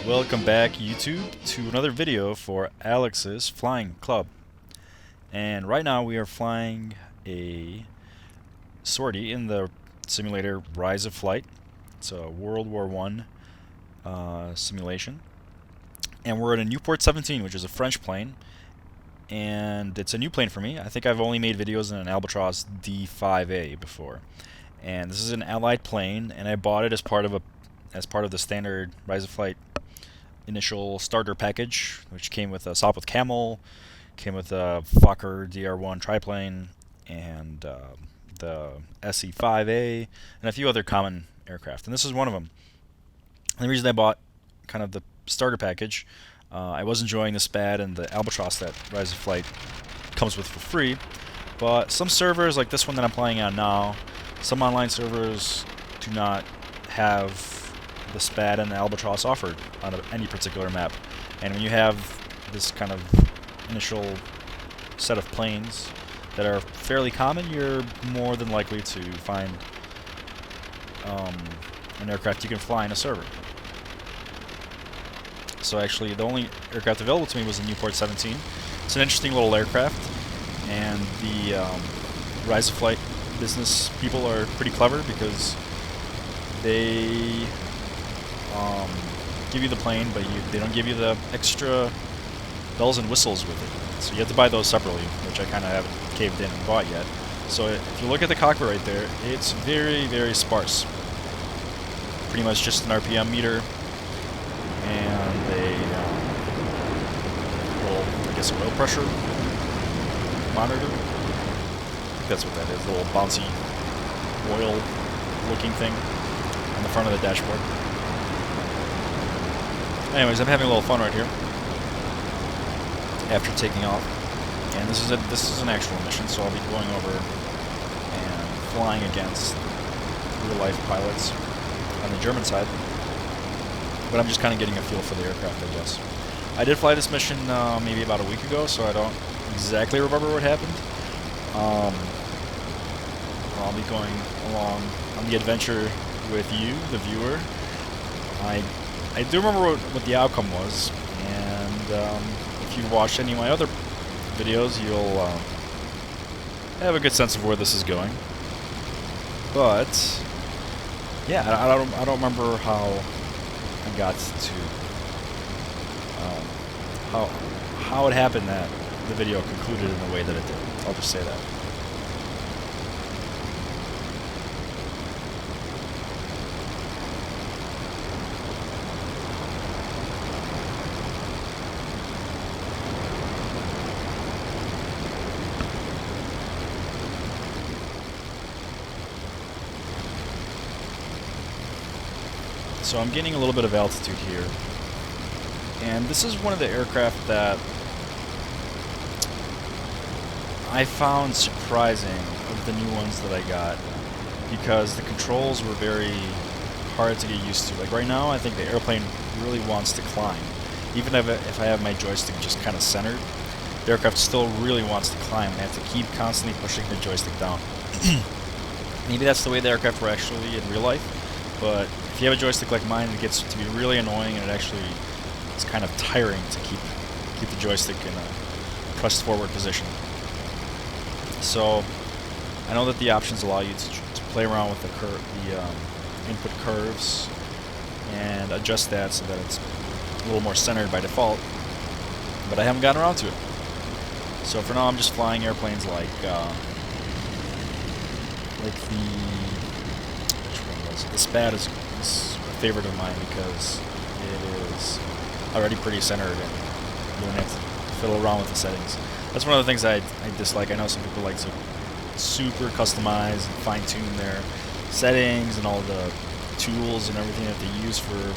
Welcome back, YouTube, to another video for Alex's Flying Club. And right now we are flying a sortie in the simulator Rise of Flight. It's a World War I simulation. And we're in a Nieuport 17, which is a French plane. And it's a new plane for me. I think I've only made videos in an Albatross D5A before. And this is an Allied plane, and I bought it as part of the standard Rise of Flight initial starter package, which came with a Sopwith Camel, came with a Fokker DR1 triplane, and the SE5A, and a few other common aircraft. And this is one of them. And the reason I bought kind of the starter package, I was enjoying the SPAD and the Albatross that Rise of Flight comes with for free, but some servers, like this one that I'm playing on now, some online servers do not have the SPAD and the Albatross offered on any particular map. And when you have this kind of initial set of planes that are fairly common, you're more than likely to find an aircraft you can fly in a server. So actually, the only aircraft available to me was the Nieuport 17. It's an interesting little aircraft, and the Rise of Flight business people are pretty clever because they give you the plane, but they don't give you the extra bells and whistles with it. So you have to buy those separately, which I kind of haven't caved in and bought yet. So if you look at the cockpit right there, it's very, very sparse. Pretty much just an RPM meter and a little, I guess, oil pressure monitor. I think that's what that is, a little bouncy oil-looking thing on the front of the dashboard. Anyways, I'm having a little fun right here after taking off, and this is an actual mission, so I'll be going over and flying against real-life pilots on the German side. But I'm just kind of getting a feel for the aircraft, I guess. I did fly this mission maybe about a week ago, so I don't exactly remember what happened. I'll be going along on the adventure with you, the viewer. I do remember what the outcome was, and if you've watched any of my other videos, you'll have a good sense of where this is going. But yeah, I don't remember how I got to how it happened that the video concluded in the way that it did. I'll just say that. So I'm gaining a little bit of altitude here, and this is one of the aircraft that I found surprising of the new ones that I got, because the controls were very hard to get used to. Like right now, I think the airplane really wants to climb. Even if I have my joystick just kind of centered, the aircraft still really wants to climb, and I have to keep constantly pushing the joystick down. Maybe that's the way the aircraft were actually in real life, but if you have a joystick like mine, it gets to be really annoying, and it actually is kind of tiring to keep the joystick in a pressed forward position. So I know that the options allow you to play around with the input curves and adjust that so that it's a little more centered by default, but I haven't gotten around to it. So for now, I'm just flying airplanes like the SPAD is a favorite of mine because it is already pretty centered and you don't have to fiddle around with the settings. That's one of the things I dislike. I know some people like to super customize and fine-tune their settings and all the tools and everything that they use for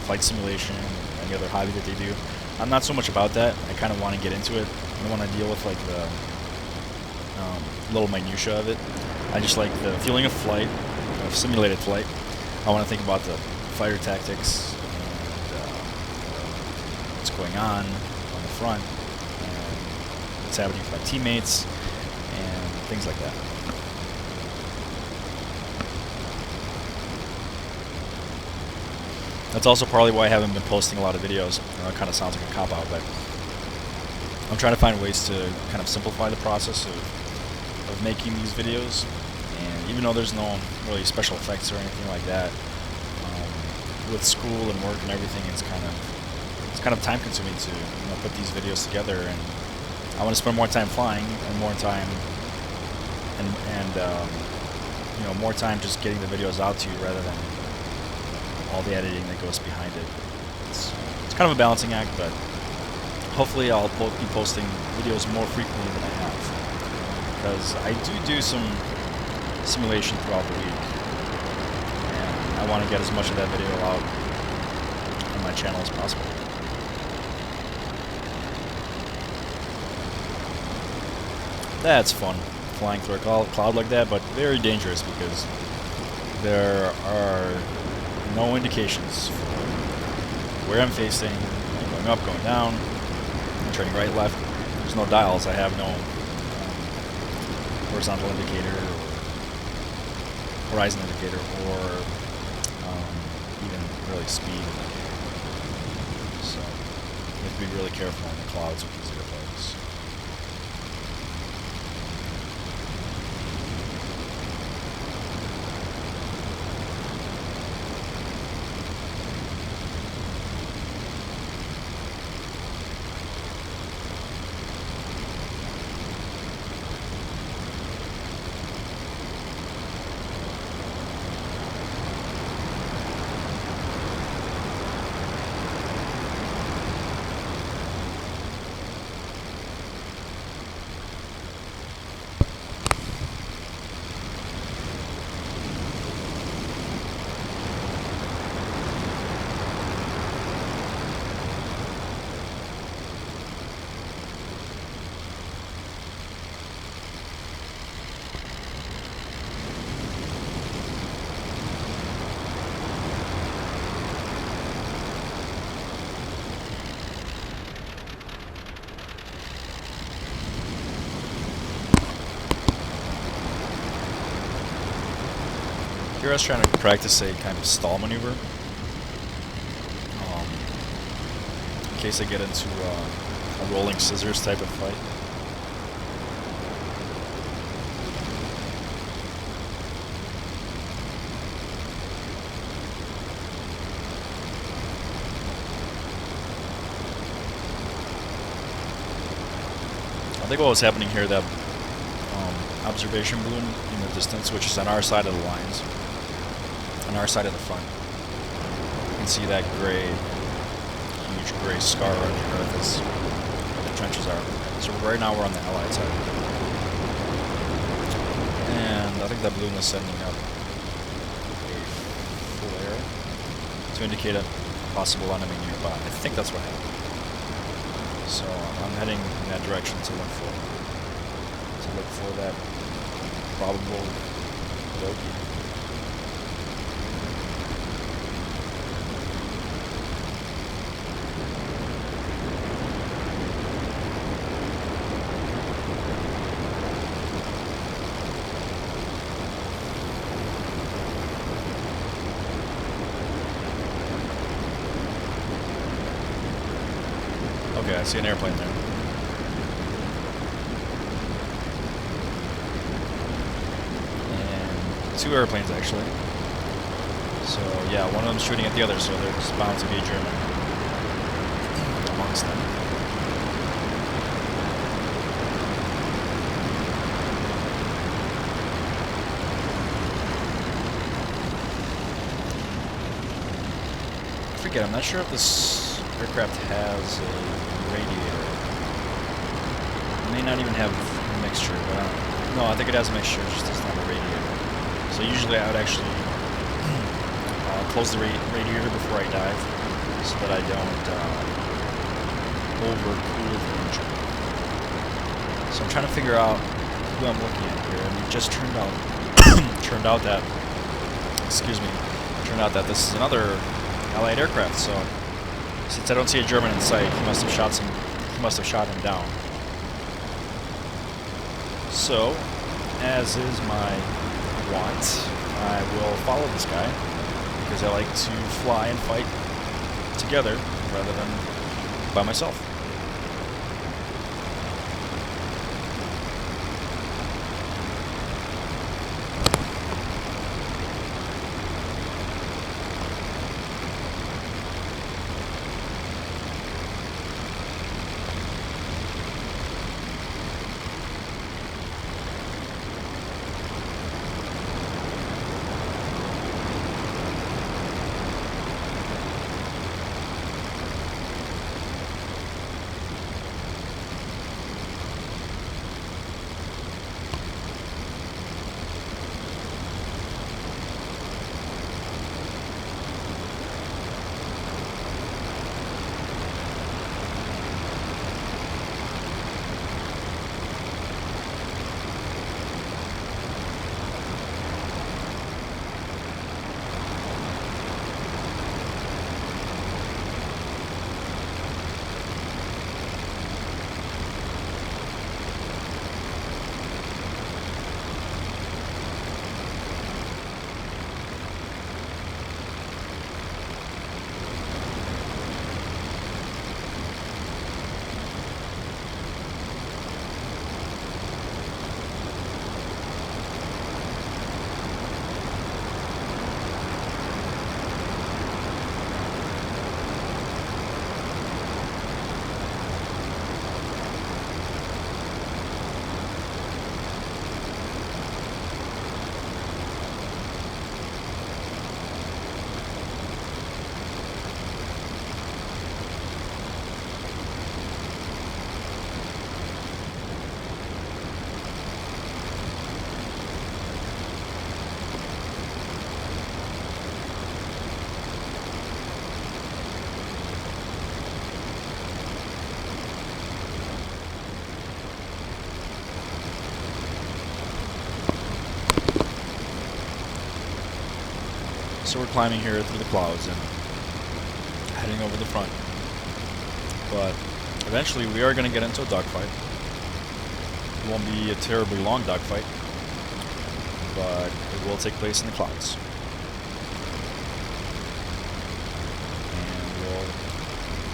flight simulation and any other hobby that they do. I'm not so much about that. I kind of want to get into it. I don't want to deal with like the little minutia of it. I just like the feeling of flight, of simulated flight. I want to think about the fighter tactics and what's going on the front, and what's happening with my teammates, and things like that. That's also partly why I haven't been posting a lot of videos. It kind of sounds like a cop-out, but I'm trying to find ways to kind of simplify the process of making these videos. And even though there's no really special effects or anything like that, with school and work and everything, it's kind of time consuming to put these videos together, and I want to spend more time flying and more time and more time just getting the videos out to you rather than all the editing that goes behind it. It's kind of a balancing act, but hopefully I'll be posting videos more frequently than I have, because I do some simulation throughout the week, and I want to get as much of that video out on my channel as possible. That's fun, flying through a cloud like that, but very dangerous because there are no indications for where I'm facing, going up, going down, turning right, left. There's no dials. I have no horizontal indicator or horizon indicator or even really speed indicator. So you have to be really careful on the clouds with these airplanes. Here I was trying to practice a kind of stall maneuver, in case I get into a rolling scissors type of fight. I think what was happening here, that observation balloon in the distance, which is on our side of the lines, on our side of the front. You can see that huge gray scar on the earth as where the trenches are. So right now we're on the Allied side. And I think that balloon was sending up a flare to indicate a possible enemy nearby. I think that's what happened. So I'm heading in that direction to look for that probable bogey. Okay, I see an airplane there. And two airplanes, actually. So, yeah, one of them's shooting at the other, so there's bound to be a German amongst them. I forget, I'm not sure if this aircraft has a radiator. It may not even have a mixture, but no, I think it has a mixture, just doesn't have a radiator. So usually I would actually close the radiator before I dive, so that I don't overcool the engine. So I'm trying to figure out who I'm looking at here, and it just turned out that this is another Allied aircraft. So since I don't see a German in sight, he must have shot him down. So, as is my want, I will follow this guy because I like to fly and fight together rather than by myself. So we're climbing here through the clouds and heading over the front. But eventually we are going to get into a dogfight. It won't be a terribly long dogfight, but it will take place in the clouds. And we'll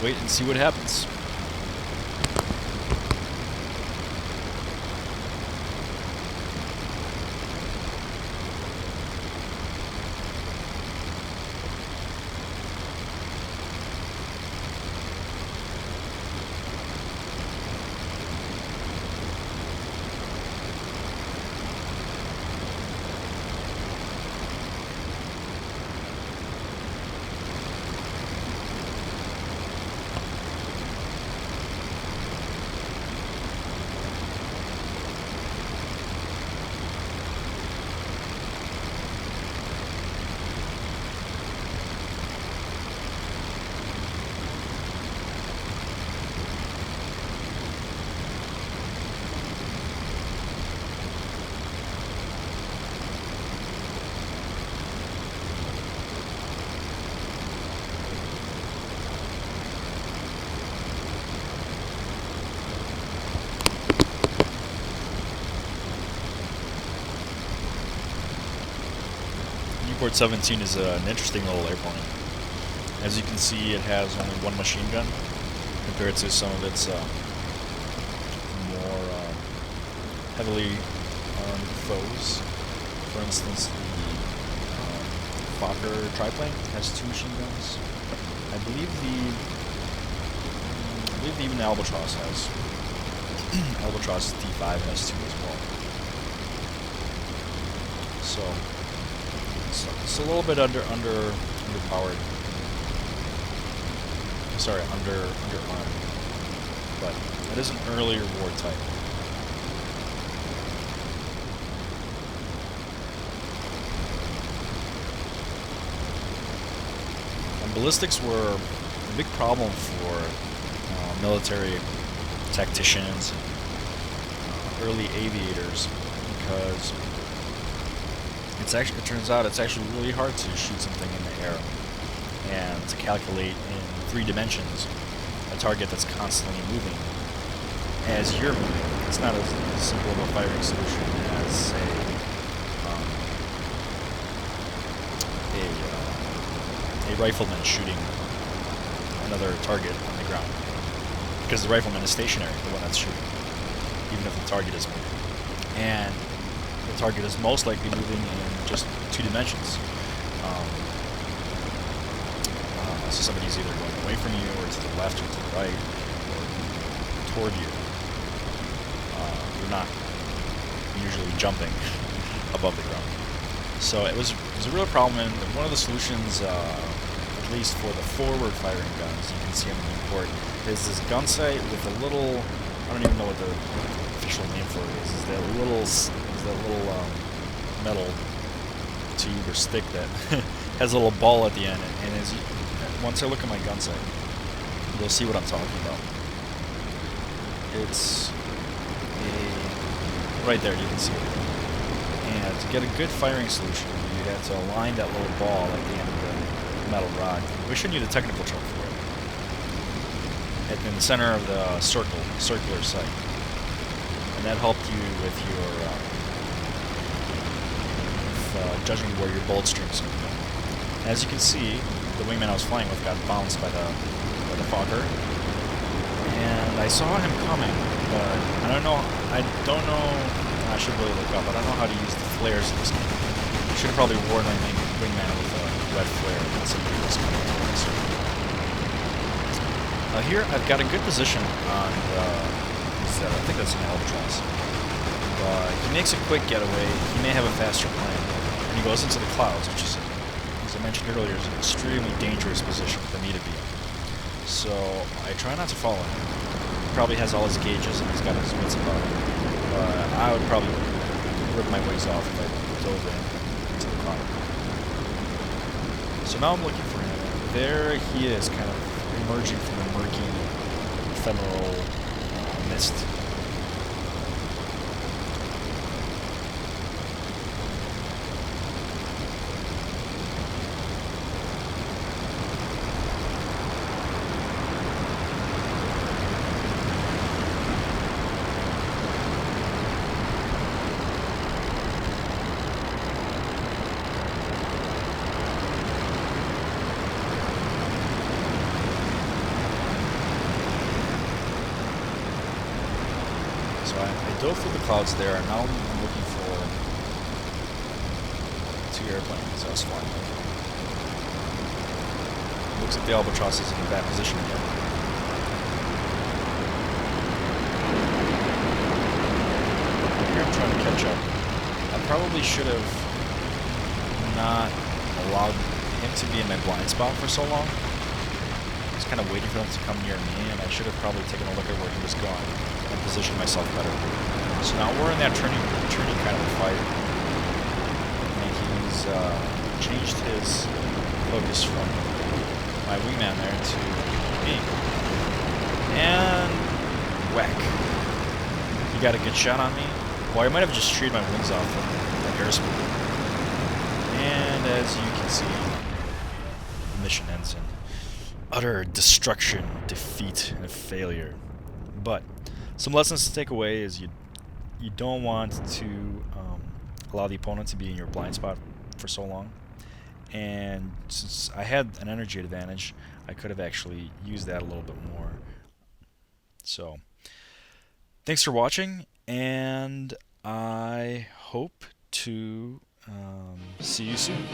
wait and see what happens. Nieuport 17 is an interesting little airplane. As you can see, it has only one machine gun compared to some of its more heavily armed foes. For instance, the Figher triplane has 2 machine guns. I believe even the Albatross has. Albatross D5 has 2 as well. So it's a little bit underpowered. Sorry, underarmed. But it is an earlier war type. And ballistics were a big problem for military tacticians and early aviators, because it turns out it's actually really hard to shoot something in the air and to calculate in 3 dimensions a target that's constantly moving as you're moving. It's not as simple of a firing solution as, say, a rifleman shooting another target on the ground. Because the rifleman is stationary, the one that's shooting, even if the target is moving. And the target is most likely moving in just 2 dimensions. So somebody's either going away from you, or to the left, or to the right, or toward you. You're not usually jumping above the ground. So it was a real problem, and one of the solutions, at least for the forward firing guns, you can see on the Nieuport, is this gun sight with a little, I don't even know what the official name for it is that little metal tube or stick that has a little ball at the end, and once I look at my gun sight, you'll see what I'm talking about. It's right there, you can see it. And to get a good firing solution, you have to align that little ball at the end of the metal rod. We should need a technical term for it. In the center of the circular sight. And that helped you with your judging where your bullet streams are going. As you can see, the wingman I was flying with got bounced by the figher, and I saw him coming, but I don't know. I should really look up. I don't know how to use the flares in this game. I should have probably warned my wingman with a red flare that somebody was coming towards. Here I've got a good position on the. I think that's an albatross. He makes a quick getaway. He may have a faster plane, and he goes into the clouds, which is, as I mentioned earlier, is an extremely dangerous position for me to be in. So I try not to follow him. He probably has all his gauges and he's got his wits about him. But I would probably rip my wings off if I dove into the cloud. So now I'm looking for him. There he is, kind of emerging from the murky, ephemeral mist. So I dove through the clouds there, and now I'm looking for 2 airplanes I was flying with. Looks like the albatross is in a bad position again. Here I'm trying to catch up. I probably should have not allowed him to be in my blind spot for so long. I was kind of waiting for them to come near me, and I should have probably taken a look at where he was going and positioned myself better. So now we're in that turning kind of a fight, and he's changed his focus from my wingman there to me. And whack. He got a good shot on me. Well, I might have just treated my wings off the airspeed. And as you can see, the mission ends in utter destruction, defeat, and failure. But some lessons to take away is you don't want to allow the opponent to be in your blind spot for so long. And since I had an energy advantage, I could have actually used that a little bit more. So, thanks for watching, and I hope to see you soon.